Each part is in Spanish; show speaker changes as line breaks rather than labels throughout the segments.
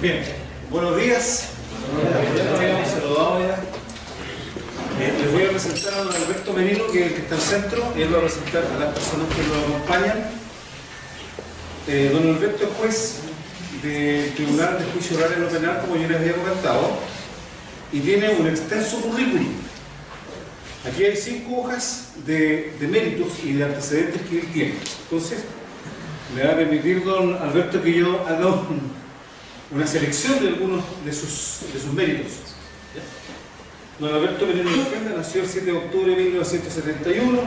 Bien, buenos días. Hemos saludado ya. Les voy a presentar a don Alberto Merino, que es el que está al centro, y él va a presentar a las personas que lo acompañan. Don Alberto es juez del Tribunal de Juicio Oral en lo Penal, como yo les había comentado, y tiene un extenso currículum. Aquí hay 5 hojas de méritos y de antecedentes que él tiene. Entonces, me va a permitir don Alberto que yo haga una selección de algunos de sus méritos. Don Alberto Merino Lefenda nació el 7 de octubre de 1971,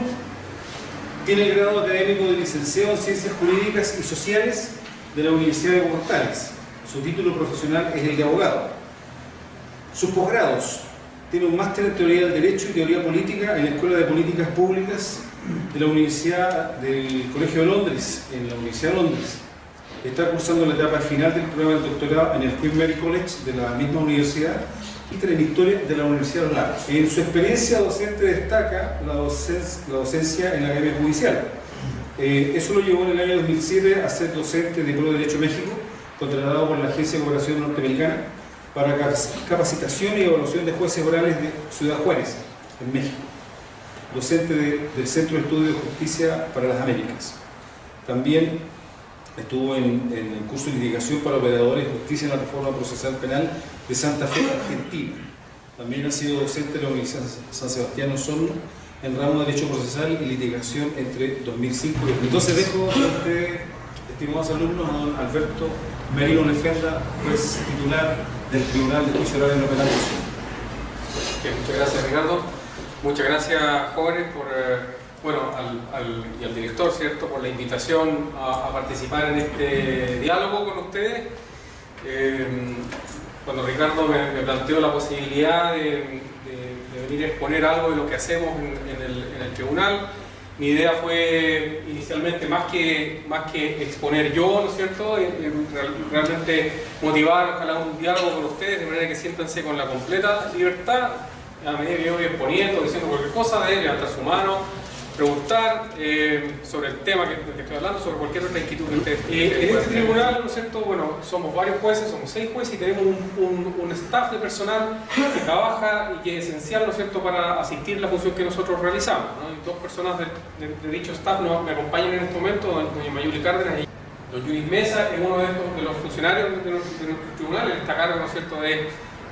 tiene el grado académico de licenciado en Ciencias Jurídicas y Sociales de la Universidad de Portales. Su título profesional es el de abogado. Sus posgrados: tiene un máster en Teoría del Derecho y Teoría Política en la Escuela de Políticas Públicas de la Universidad del Colegio de Londres, en la Universidad de Londres. Está cursando la etapa final del programa de doctorado en el Queen Mary College de la misma universidad y en Historia de la Universidad de los Lagos. En su experiencia docente destaca la docencia en la Academia Judicial. Eso lo llevó en el año 2007 a ser docente de Pro Derecho México, contratado por la Agencia de Cooperación Norteamericana para capacitación y evaluación de jueces orales de Ciudad Juárez, en México. Docente del Centro de Estudio de Justicia para las Américas. También estuvo en el curso de litigación para operadores de justicia en la Reforma Procesal Penal de Santa Fe, Argentina. También ha sido docente de la Universidad San Sebastián Osorno en ramo de Derecho Procesal y Litigación entre 2005 y 2000. Entonces dejo a ustedes, estimados alumnos, a don Alberto Merino Lefenda, juez titular del Tribunal de Juicio Oral en lo Penal.
Muchas gracias, Ricardo. Muchas gracias, jóvenes, y al director, ¿cierto?, por la invitación a participar en este diálogo con ustedes. Cuando Ricardo me planteó la posibilidad de venir a exponer algo de lo que hacemos en el tribunal, mi idea fue inicialmente más que exponer yo, ¿no es cierto?, realmente motivar, ojalá, un diálogo con ustedes, de manera que siéntanse con la completa libertad, a medida que yo voy exponiendo, diciendo cualquier cosa, de levantar su mano, preguntar sobre el tema que estoy hablando, sobre cualquier otra inquietud que ustedes tengan. En este tribunal, ¿no es cierto?, bueno, somos varios jueces, somos 6 jueces y tenemos un staff de personal que trabaja y que es esencial, ¿no es cierto?, para asistir la función que nosotros realizamos, ¿no? Y 2 personas de dicho staff me acompañan en este momento, doña Mayuli Cárdenas y don Yunis Mesa, es uno de los funcionarios de nuestro tribunal. Él está a cargo, ¿no es cierto?, de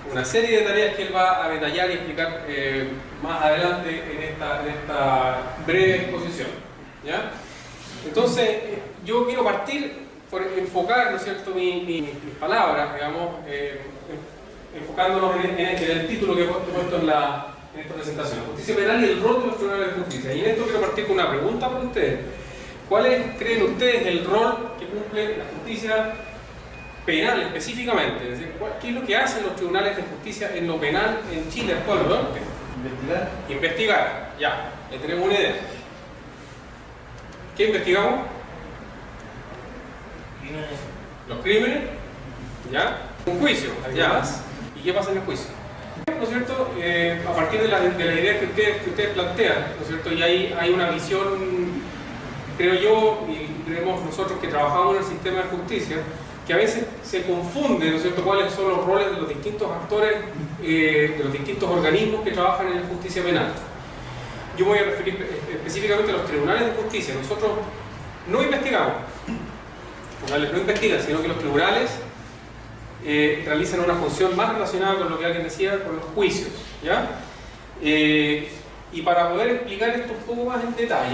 una serie de tareas que él va a detallar y explicar más adelante en esta breve exposición, ¿ya? Entonces, yo quiero partir por enfocar, ¿no es cierto?, mis palabras, digamos, enfocándonos en el título que he puesto en esta presentación: Justicia Penal y el rol de los tribunales de justicia. Y en esto quiero partir con una pregunta para ustedes. ¿Cuál creen ustedes el rol que cumple la justicia penal específicamente? Es decir, ¿qué es lo que hacen los tribunales de justicia en lo penal en Chile actualmente?
Investigar.
Investigar, ya, ya tenemos una idea. ¿Qué investigamos?
Crímenes.
Los crímenes, ¿ya? Un juicio, ¿ya? ¿Y qué pasa en el juicio? ¿No es cierto? A partir de la idea que ustedes plantean, ¿no es cierto? Y hay una visión, creo yo, y creemos nosotros que trabajamos en el sistema de justicia, que a veces se confunde, ¿no es cierto?, cuáles son los roles de los distintos actores, de los distintos organismos que trabajan en la justicia penal. Yo me voy a referir específicamente a los tribunales de justicia. Nosotros no investigamos, los tribunales no investigan, sino que los tribunales realizan una función más relacionada con lo que alguien decía, con los juicios, ¿ya? Y para poder explicar esto un poco más en detalle,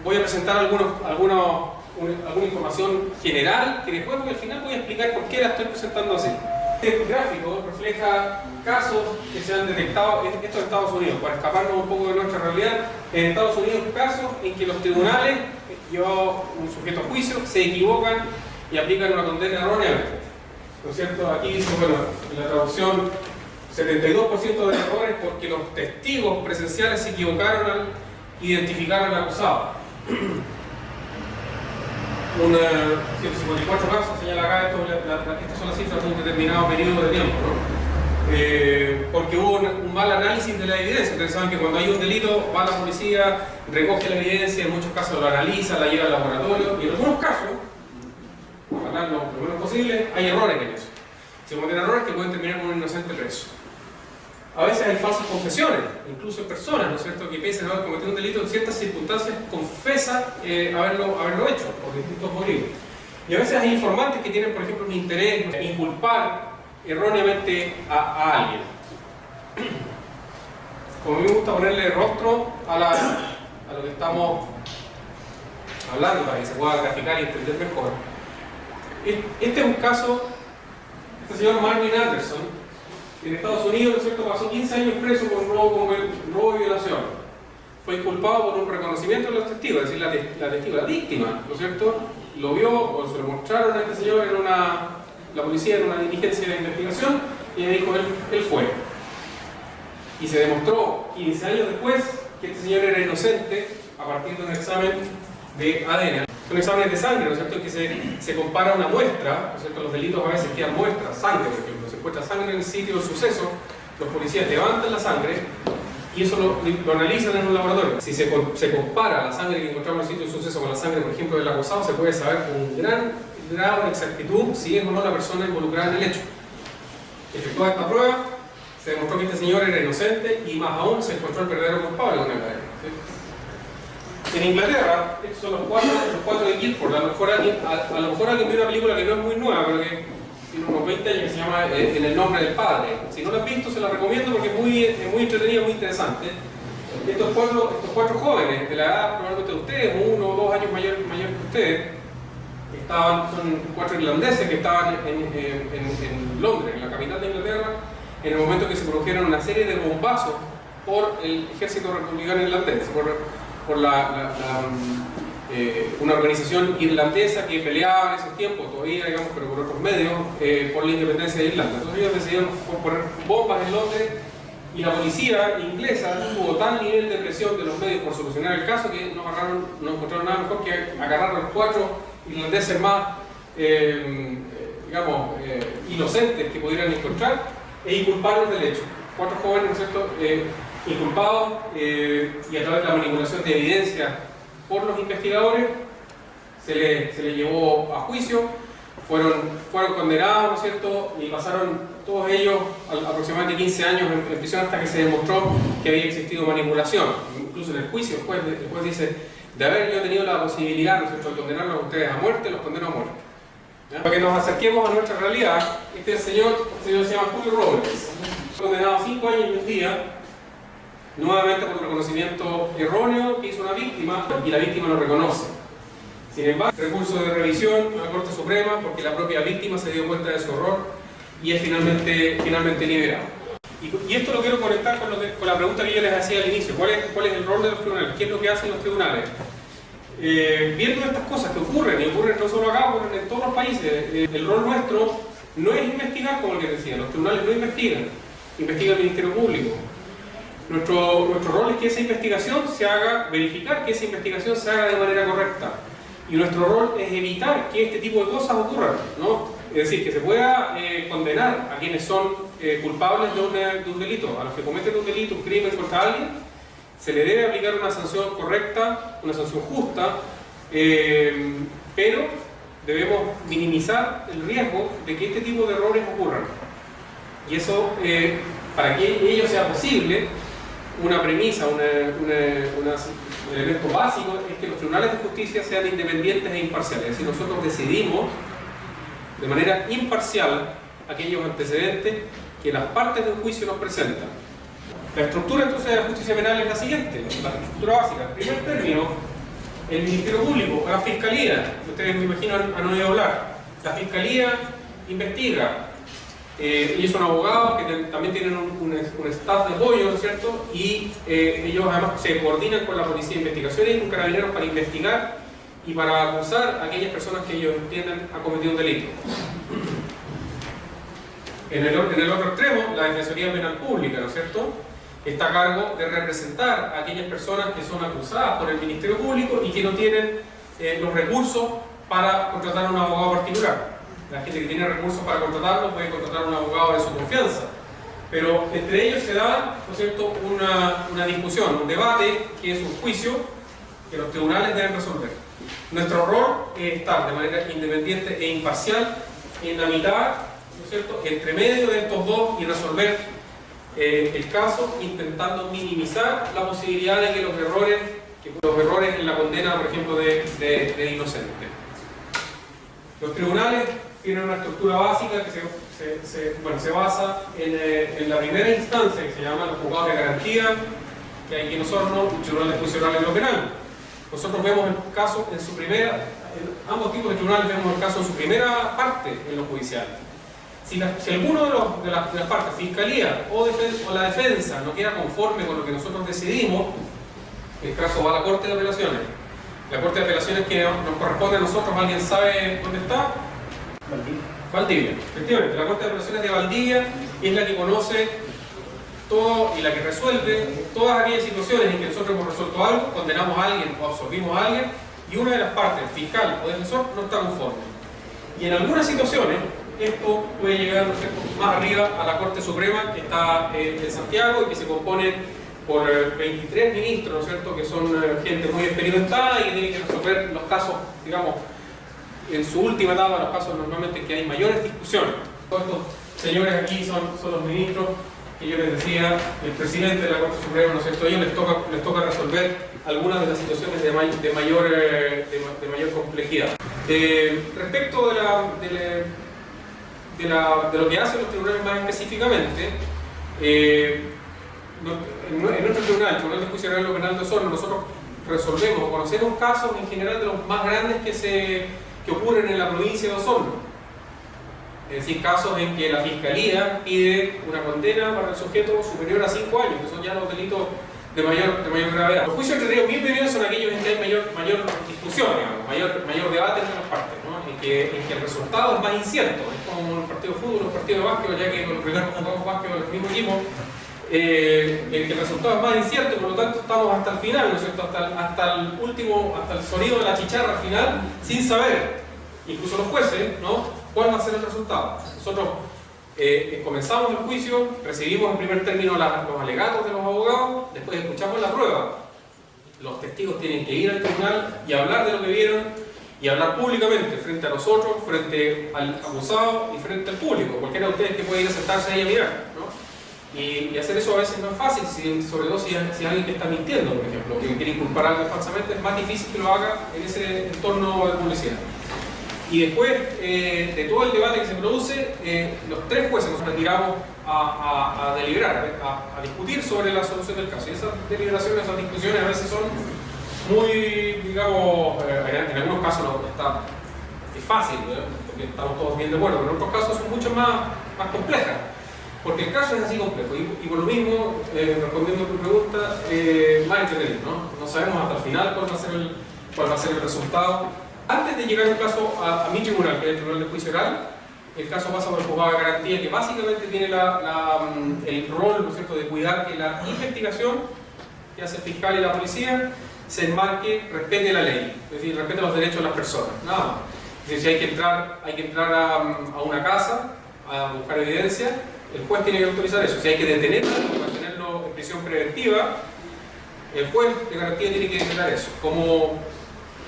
voy a presentar alguna información general, que después al final voy a explicar por qué la estoy presentando así. Este gráfico refleja casos que se han detectado, esto en Estados Unidos, para escaparnos un poco de nuestra realidad. En Estados Unidos, casos en que los tribunales, llevados un sujeto a juicio, se equivocan y aplican una condena errónea, ¿no es cierto? Aquí dice, bueno, en la traducción, 72% de errores porque los testigos presenciales se equivocaron al identificar al acusado. 154 casos, señala acá, estas son las cifras de un determinado periodo de tiempo, ¿no? Porque hubo un mal análisis de la evidencia. Ustedes saben que cuando hay un delito, va la policía, recoge la evidencia, en muchos casos la analiza, la lleva al laboratorio, y en algunos casos, ojalá lo menos posible, hay errores en eso. Se cometen errores que pueden terminar con un inocente preso. A veces hay falsas confesiones, incluso en personas, ¿no es cierto?, que piensan haber cometido un delito en ciertas circunstancias, confesa haberlo hecho por distintos motivos. Y a veces hay informantes que tienen, por ejemplo, un interés en inculpar erróneamente a alguien. Como a mí me gusta ponerle rostro a lo que estamos hablando para que se pueda graficar y entender mejor. Este es un caso, este señor Marvin Anderson, en Estados Unidos, ¿no es cierto?, pasó 15 años preso por robo y violación. Fue inculpado por un reconocimiento de los testigos, es decir, la víctima, ¿no es cierto?, lo vio o se lo mostraron a este señor la policía en una diligencia de investigación y le dijo, él fue. Y se demostró 15 años después que este señor era inocente a partir de un examen de ADN. Son exámenes de sangre, ¿no es cierto?, en que se compara una muestra, ¿no es cierto?, los delitos a veces quedan muestras, sangre, por ejemplo, se encuentra sangre en el sitio del suceso, los policías levantan la sangre y eso lo analizan en un laboratorio. Si se compara la sangre que encontramos en el sitio del suceso con la sangre, por ejemplo, del acusado, se puede saber con un gran grado de exactitud si es o no la persona involucrada en el hecho. Efectuada esta prueba, se demostró que este señor era inocente y más aún se encontró el verdadero culpable con el ADN. En Inglaterra, estos son los cuatro de Guildford. A lo mejor alguien vio una película que no es muy nueva, pero que tiene unos 20 años, que se llama En el nombre del padre. Si no la han visto, se la recomiendo porque es muy entretenida, muy interesante. Estos cuatro jóvenes, de la edad probablemente de ustedes, 1 o 2 años mayor que ustedes, son 4 irlandeses que estaban en Londres, en la capital de Inglaterra, en el momento que se produjeron una serie de bombazos por el ejército republicano irlandés, por una organización irlandesa que peleaba en esos tiempos, todavía, digamos, pero por otros medios, por la independencia de Irlanda. Entonces ellos decidieron poner bombas en Londres y la policía inglesa tuvo tal nivel de presión de los medios por solucionar el caso que no encontraron nada mejor que agarrar a los 4 irlandeses más, inocentes que pudieran encontrar e inculparlos del hecho. 4 jóvenes, ¿no es cierto?, inculpados y a través de la manipulación de evidencia por los investigadores se les llevó a juicio, fueron condenados, ¿no es cierto?, y pasaron todos ellos aproximadamente 15 años en prisión hasta que se demostró que había existido manipulación. Incluso en el juicio el juez dice, de haber yo tenido la posibilidad, ¿no es cierto?, de condenarlos a ustedes a muerte, los condeno a muerte. ¿Ya? Para que nos acerquemos a nuestra realidad, este señor se llama Julio Robles, condenado a 5 años y un día, nuevamente por un reconocimiento erróneo que hizo una víctima y la víctima lo reconoce. Sin embargo, recurso de revisión a la Corte Suprema porque la propia víctima se dio cuenta de su error y es finalmente liberado. Y esto lo quiero conectar con la pregunta que yo les hacía al inicio. ¿Cuál es el rol de los tribunales? ¿Qué es lo que hacen los tribunales? Viendo estas cosas que ocurren, y ocurren no solo acá, ocurren en todos los países, el rol nuestro no es investigar, como el que decía, los tribunales no investigan, investiga el Ministerio Público. Nuestro rol es que esa investigación se haga, verificar que esa investigación se haga de manera correcta. Y nuestro rol es evitar que este tipo de cosas ocurran, ¿no? Es decir, que se pueda condenar a quienes son culpables de un delito. A los que cometen un delito, un crimen contra alguien, se le debe aplicar una sanción correcta, una sanción justa, pero debemos minimizar el riesgo de que este tipo de errores ocurran. Y eso, para que ello sea posible, una premisa, un elemento básico es que los tribunales de justicia sean independientes e imparciales. Es decir, nosotros decidimos de manera imparcial aquellos antecedentes que las partes de un juicio nos presentan. La estructura entonces de la justicia penal es la siguiente, la estructura básica. En primer término, el Ministerio Público, la Fiscalía, ustedes me imagino han oído hablar, la Fiscalía investiga. Ellos son abogados que también tienen un staff de apoyo, ¿no es cierto? Y ellos además se coordinan con la Policía de Investigaciones y con Carabineros para investigar y para acusar a aquellas personas que ellos entiendan han cometido un delito. En el otro extremo, la Defensoría Penal Pública, ¿no es cierto?, está a cargo de representar a aquellas personas que son acusadas por el Ministerio Público y que no tienen los recursos para contratar a un abogado particular. La gente que tiene recursos para contratarlo puede contratar a un abogado de su confianza. Pero entre ellos se da, ¿no es cierto?, una discusión, un debate que es un juicio que los tribunales deben resolver. Nuestro rol es estar de manera independiente e imparcial en la mitad ¿no es cierto?, entre medio de estos dos y resolver el caso, intentando minimizar la posibilidad de que los errores en la condena, por ejemplo, de inocente. Los tribunales tienen una estructura básica que se basa en la primera instancia, que se llama los juzgados de garantía, que hay que nosotros no, el Tribunal de Juicio Oral en lo penal. Nosotros vemos el caso en su primera, ambos tipos de tribunales vemos el caso en su primera parte en lo judicial. Si alguno de las partes, Fiscalía o la defensa, no queda conforme con lo que nosotros decidimos, el caso va a la Corte de Apelaciones. La Corte de Apelaciones que nos corresponde a nosotros, ¿alguien sabe dónde está? Valdivia. Efectivamente, la Corte de Apelaciones de Valdivia es la que conoce todo y la que resuelve todas aquellas situaciones en que nosotros hemos resuelto algo, condenamos a alguien o absolvimos a alguien y una de las partes, fiscal o defensor, no está conforme. Y en algunas situaciones esto puede llegar, ¿no es cierto?, más arriba a la Corte Suprema, que está en Santiago y que se compone por 23 ministros, ¿no es cierto?, que son gente muy experimentada y que tienen que resolver los casos, digamos, en su última etapa, los casos normalmente que hay mayores discusiones. Todos estos señores aquí son los ministros que yo les decía, el presidente de la Corte Suprema, ¿no es cierto?, a ellos les toca resolver algunas de las situaciones de mayor complejidad. Respecto de lo que hacen los tribunales más específicamente, en nuestro tribunal, el Tribunal de Juicio Oral Penal de Osorno, nosotros resolvemos o conocemos casos en general de los más grandes que ocurren en la provincia de Osorno. Es decir, casos en que la Fiscalía pide una condena para el sujeto superior a 5 años, que son ya los delitos de mayor gravedad. Los juicios entre ríos, mi opinión, son aquellos en que hay mayor discusión, digamos, mayor debate entre las partes, ¿no?, en que el resultado es más incierto. Es como el partido de fútbol, los partidos de básquetbol, ya que con el primer jugamos básquetbol el mismo equipo, en que el resultado es más incierto y por lo tanto estamos hasta el final, ¿no es cierto?, hasta el sonido de la chicharra al final, sin saber, incluso los jueces, ¿no?, cuál va a ser el resultado. Nosotros comenzamos el juicio, recibimos en primer término los alegatos de los abogados, después escuchamos la prueba. Los testigos tienen que ir al tribunal y hablar de lo que vieron y hablar públicamente frente a nosotros, frente al acusado y frente al público. Cualquiera de ustedes que puede ir a sentarse ahí a mirar, ¿no? Y hacer eso a veces no es fácil, sobre todo si alguien que está mintiendo, por ejemplo, que quiere inculpar algo falsamente, es más difícil que lo haga en ese entorno de publicidad. Y después de todo el debate que se produce, los tres jueces nos retiramos a deliberar, a discutir sobre la solución del caso. Y esas deliberaciones, esas discusiones a veces son muy, digamos, en algunos casos es fácil, ¿no?, porque estamos todos bien de acuerdo, pero en otros casos son mucho más complejas, porque el caso es así complejo. Y por lo mismo, respondiendo a tu pregunta, más entretenido, ¿no? No sabemos hasta el final cuál va a ser el resultado. Antes de llegar el caso a mi tribunal, que es el Tribunal de Juicio Oral, el caso pasa por el juzgado de garantía, que básicamente tiene el rol, ¿no es cierto?, de cuidar que la investigación que hace el fiscal y la policía se enmarque, respete la ley, es decir, respete los derechos de las personas, nada más. Es decir, si hay que entrar a una casa a buscar evidencia, el juez tiene que autorizar eso. Si hay que detenerlo, mantenerlo en prisión preventiva, el juez de garantía tiene que declarar eso. Como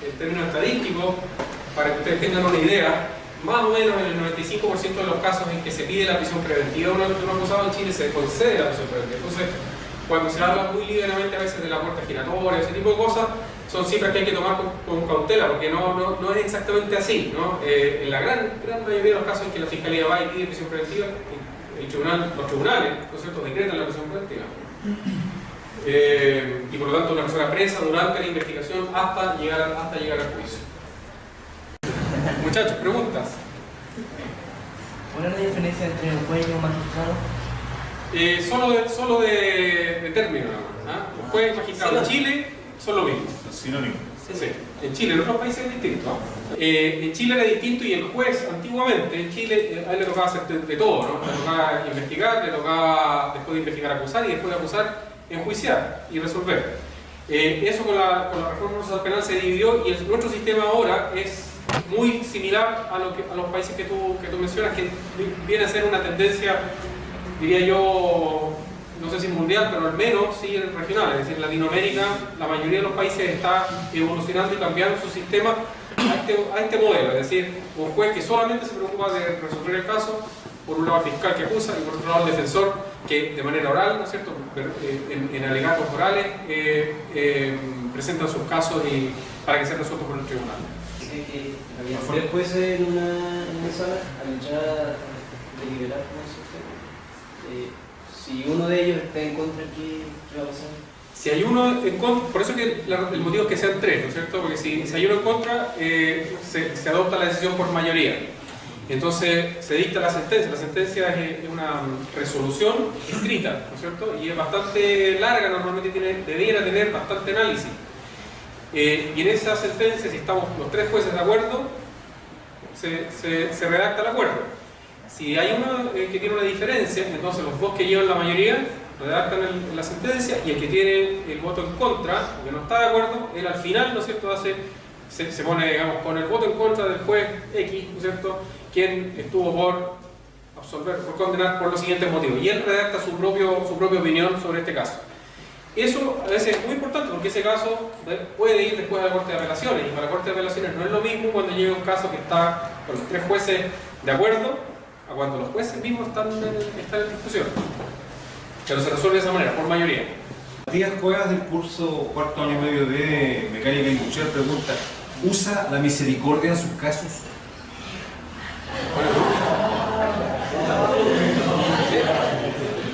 en términos estadísticos, para que ustedes tengan una idea, más o menos en el 95% de los casos en que se pide la prisión preventiva de un acusado en Chile se concede la prisión preventiva. Entonces, cuando se habla muy libremente a veces de la puerta giratoria, ese tipo de cosas, son cifras que hay que tomar con cautela, porque no es exactamente así, ¿no? En la gran mayoría de los casos en que la Fiscalía va y pide prisión preventiva, los tribunales, ¿no es cierto?, decretan la prisión preventiva. Y por lo tanto una persona presa durante la investigación hasta llegar al juicio. Muchachos, preguntas.
¿Cuál es la diferencia entre un juez y un magistrado?
Solo de término, ¿ah? Los jueces y magistrados en Chile son lo mismo.
Sinónimo.
Sí. En Chile, en otros países es distinto. En Chile era distinto y el juez antiguamente en Chile a él le tocaba hacer de todo, ¿no? Le tocaba investigar, le tocaba después de investigar acusar y después de acusar enjuiciar y resolver. Eso con la reforma procesal penal se dividió y nuestro sistema ahora es muy similar a los países que tú mencionas, que viene a ser una tendencia, diría yo, no sé si mundial, pero al menos sí regional. Es decir, en Latinoamérica la mayoría de los países está evolucionando y cambiando su sistema a este modelo. Es decir, un juez que solamente se preocupa de resolver el caso, por un lado el fiscal que acusa y por otro lado el defensor que de manera oral, ¿no es cierto?, en alegatos orales presentan sus casos para que sean resueltos por el tribunal.
Dice que había 3 jueces en una sala al entrar a deliberar, ¿cómo se dice? Si uno de ellos está en contra, ¿qué va a pasar?
Si hay uno en contra, por eso que el motivo es que sean 3, ¿no es cierto? Porque si hay uno en contra, se adopta la decisión por mayoría. Entonces se dicta la sentencia es una resolución escrita, ¿no es cierto? Y es bastante larga, normalmente debiera tener bastante análisis. Y en esa sentencia, si estamos los 3 jueces de acuerdo, se redacta el acuerdo. Si hay uno que tiene una diferencia, entonces los 2 que llevan la mayoría redactan la sentencia y el que tiene el voto en contra, o que no está de acuerdo, él al final, ¿no es cierto?, se pone, digamos, con el voto en contra del juez X, ¿no es cierto?, quien estuvo por condenar por los siguientes motivos. Y él redacta su propia opinión sobre este caso. Eso a veces es muy importante porque ese caso puede ir después a la Corte de Apelaciones. Y para la Corte de Apelaciones no es lo mismo cuando llega un caso que está con los 3 jueces de acuerdo a cuando los jueces mismos están en discusión. Pero se resuelve de esa manera, por mayoría.
Matías Cuevas, del curso cuarto año medio de Mecánica Industrial, pregunta: ¿usa la misericordia en sus casos?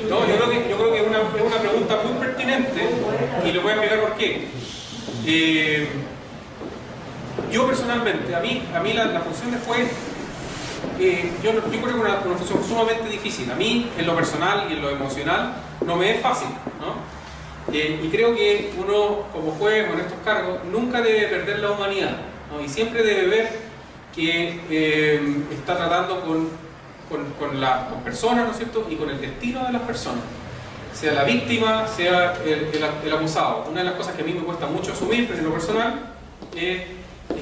No, yo creo que es una pregunta muy pertinente y le voy a explicar por qué. Yo personalmente, a mí la función de juez, yo creo que es una función sumamente difícil. A mí, en lo personal y en lo emocional, no me es fácil, ¿no? Y creo que uno, como juez o en estos cargos, nunca debe perder la humanidad, ¿no? Y siempre debe ver que está tratando con personas, ¿no es cierto?, y con el destino de las personas, sea la víctima, sea el acusado. Una de las cosas que a mí me cuesta mucho asumir, pero en lo personal, es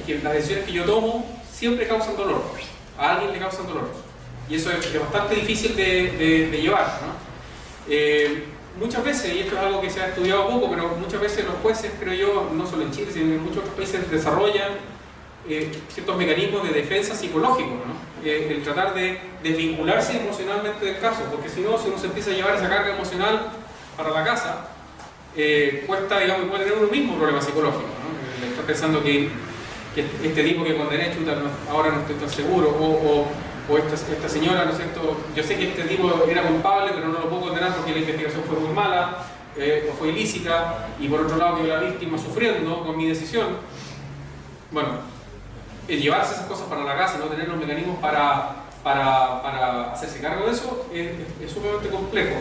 que las decisiones que yo tomo siempre causan dolor, a alguien le causan dolor, y eso es bastante difícil de llevar, ¿no? Muchas veces, y esto es algo que se ha estudiado poco, pero muchas veces los jueces, creo yo, no solo en Chile, sino en muchos otros países, desarrollan ciertos mecanismos de defensa psicológicos, ¿no? El tratar de desvincularse emocionalmente del caso, porque si uno se empieza a llevar esa carga emocional para la casa, cuesta, digamos, y puede tener uno mismo problema psicológico, ¿no? Está pensando que este tipo que condené, chuta, ahora no estoy tan seguro, o esta señora, ¿no es cierto?, yo sé que este tipo era culpable, pero no lo puedo condenar porque la investigación fue muy mala, o fue ilícita, y por otro lado que la víctima sufriendo con mi decisión. Bueno, el llevarse esas cosas para la casa y no tener los mecanismos para hacerse cargo de eso es sumamente complejo.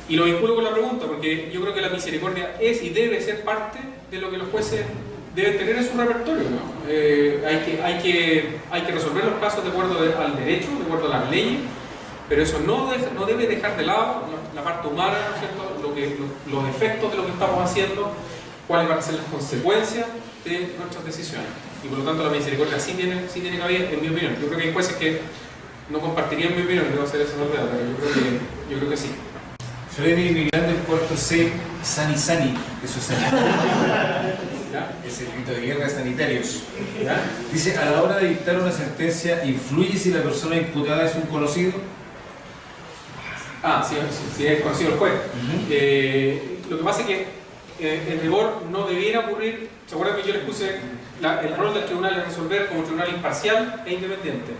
Y lo vinculo con la pregunta, porque yo creo que la misericordia es y debe ser parte de lo que los jueces deben tener en su repertorio, ¿no? Hay que resolver los casos de acuerdo al derecho, de acuerdo a las leyes, pero eso no debe dejar de lado la parte humana, ¿no es cierto?, los efectos de lo que estamos haciendo, cuáles van a ser las consecuencias de nuestras decisiones. Y por lo tanto la misericordia sí tiene cabida, en mi opinión. Yo creo que hay jueces que no compartirían mi opinión, debo hacer esa novedad, pero yo creo que sí.
Freddy Milán, del cuarto C, Sani, eso es
¿Ya?
es el grito de guerra de sanitarios.
¿Ya?
Dice: a la hora de dictar una sentencia, ¿influye si la persona imputada es un conocido?
Si es conocido el juez. Lo que pasa es que en rigor no debiera ocurrir. ¿Se acuerdan que yo les puse el rol del tribunal es resolver como tribunal imparcial e independiente?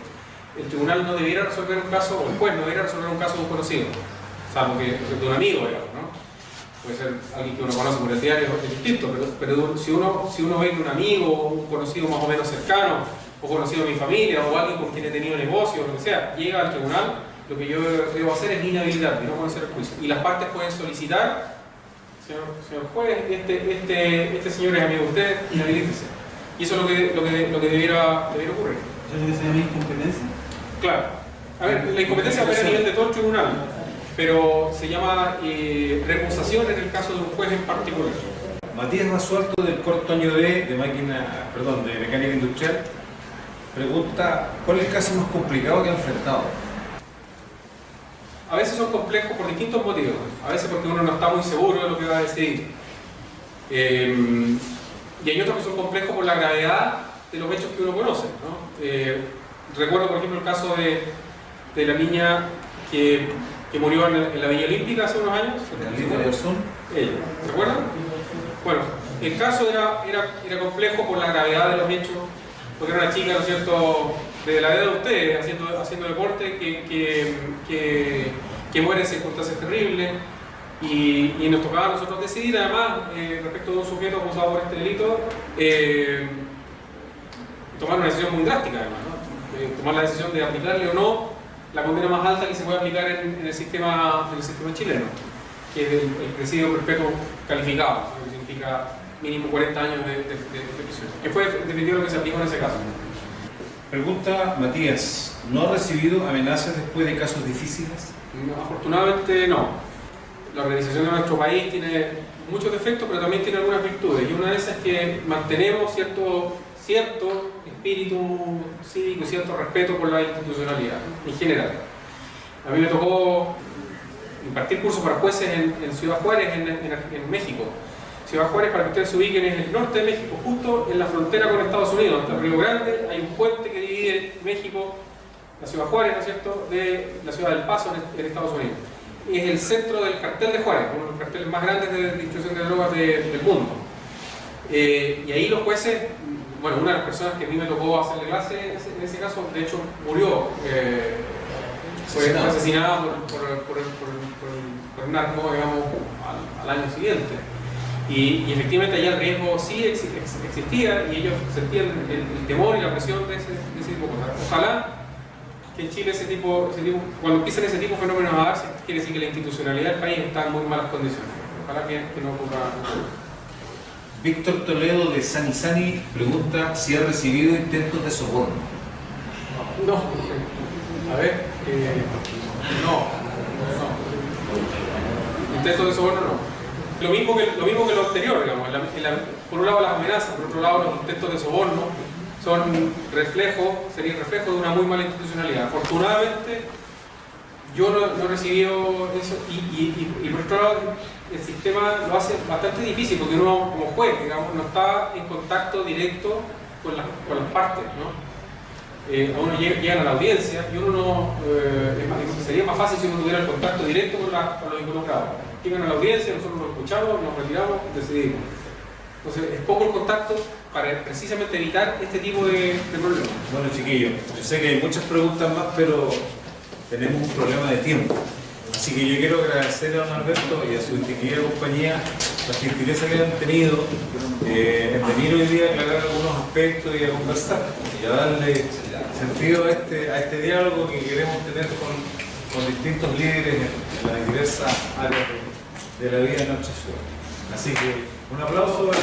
El tribunal no debiera resolver un caso, o el juez no debiera resolver un caso de un conocido, salvo que de un amigo, digamos, ¿no? Puede ser alguien que uno conoce por el diario, es distinto, pero si uno ve que un amigo, o un conocido más o menos cercano, o conocido de mi familia, o alguien con quien he tenido negocio, o lo que sea, llega al tribunal, lo que yo debo hacer es inhabilitar y no conocer el juicio. Y las partes pueden solicitar: señor juez, este señor es amigo de usted, inhabilítese. Y eso es lo que debiera ocurrir.
¿Eso es lo que se llama incompetencia?
Claro. A ver, la incompetencia va a nivel de todo el tribunal, pero se llama recusación en el caso de un juez en particular.
Matías Basualto, del cuarto año de Mecánica Industrial, pregunta: ¿cuál es el caso más complicado que ha enfrentado?
A veces son complejos por distintos motivos. A veces porque uno no está muy seguro de lo que va a decidir. Y hay otros que son complejos por la gravedad de los hechos que uno conoce, ¿no? Recuerdo, por ejemplo, el caso de la niña que murió en la Villa Olímpica hace unos años. Ella, ¿se acuerdan? Bueno, el caso era complejo por la gravedad de los hechos, porque era una chica, ¿no es cierto?, de la edad de ustedes, haciendo deporte, que muere en circunstancias terribles, y nos tocaba a nosotros decidir, además, respecto de un sujeto acusado por este delito, tomar una decisión muy drástica, además, ¿no? Tomar la decisión de aplicarle o no la condena más alta que se puede aplicar en el sistema chileno, que es el presidio perpetuo calificado, que significa mínimo 40 años de prisión, que fue definitivamente lo que se aplicó en ese caso.
Pregunta Matías, ¿no ha recibido amenazas después de casos difíciles?
No, afortunadamente no. La organización de nuestro país tiene muchos defectos, pero también tiene algunas virtudes, y una de esas es que mantenemos cierto espíritu cívico y cierto respeto por la institucionalidad en general. A mí me tocó impartir cursos para jueces en Ciudad Juárez, en México. Ciudad Juárez, para que ustedes se ubiquen, es el norte de México, justo en la frontera con Estados Unidos. Hasta Río Grande hay un puente que divide México, la Ciudad Juárez, ¿no es cierto?, de la ciudad del Paso en Estados Unidos. Y es el centro del cartel de Juárez, uno de los carteles más grandes de distribución de drogas del mundo. Y ahí los jueces, bueno, una de las personas que a mí me tocó hacerle clase en ese caso, de hecho, murió, fue asesinada por un narco, digamos, al año siguiente. Y efectivamente allá el riesgo sí existía, y ellos sentían el temor y la presión de ese tipo de cosas. Ojalá que en Chile cuando empiezan ese tipo de fenómenos a darse, quiere decir que la institucionalidad del país está en muy malas condiciones. Ojalá que no ocurra.
Víctor Toledo de Sani pregunta si ha recibido intentos de soborno.
No. A ver, no. Intentos de soborno no. Lo mismo que lo anterior, digamos. Por un lado las amenazas, por otro lado los intentos de soborno serían reflejo de una muy mala institucionalidad. Afortunadamente, yo no he recibido eso, y por otro lado, el sistema lo hace bastante difícil, porque uno como juez, digamos, no está en contacto directo con las partes, ¿no? A uno llegan a la audiencia y uno no, sería más fácil si uno tuviera el contacto directo con los involucrados. Llegan a la audiencia, nosotros los escuchamos, nos retiramos, decidimos. Entonces es poco el contacto para precisamente evitar este tipo de problemas.
Bueno, chiquillos, yo sé que hay muchas preguntas más, pero tenemos un problema de tiempo. Así que yo quiero agradecer a don Alberto y a su distinguida compañía la gentileza que han tenido en venir hoy día a aclarar algunos aspectos y a conversar y a darle sentido a este diálogo que queremos tener con distintos líderes en las diversas áreas de la vida de nuestra ciudad. Así que un aplauso para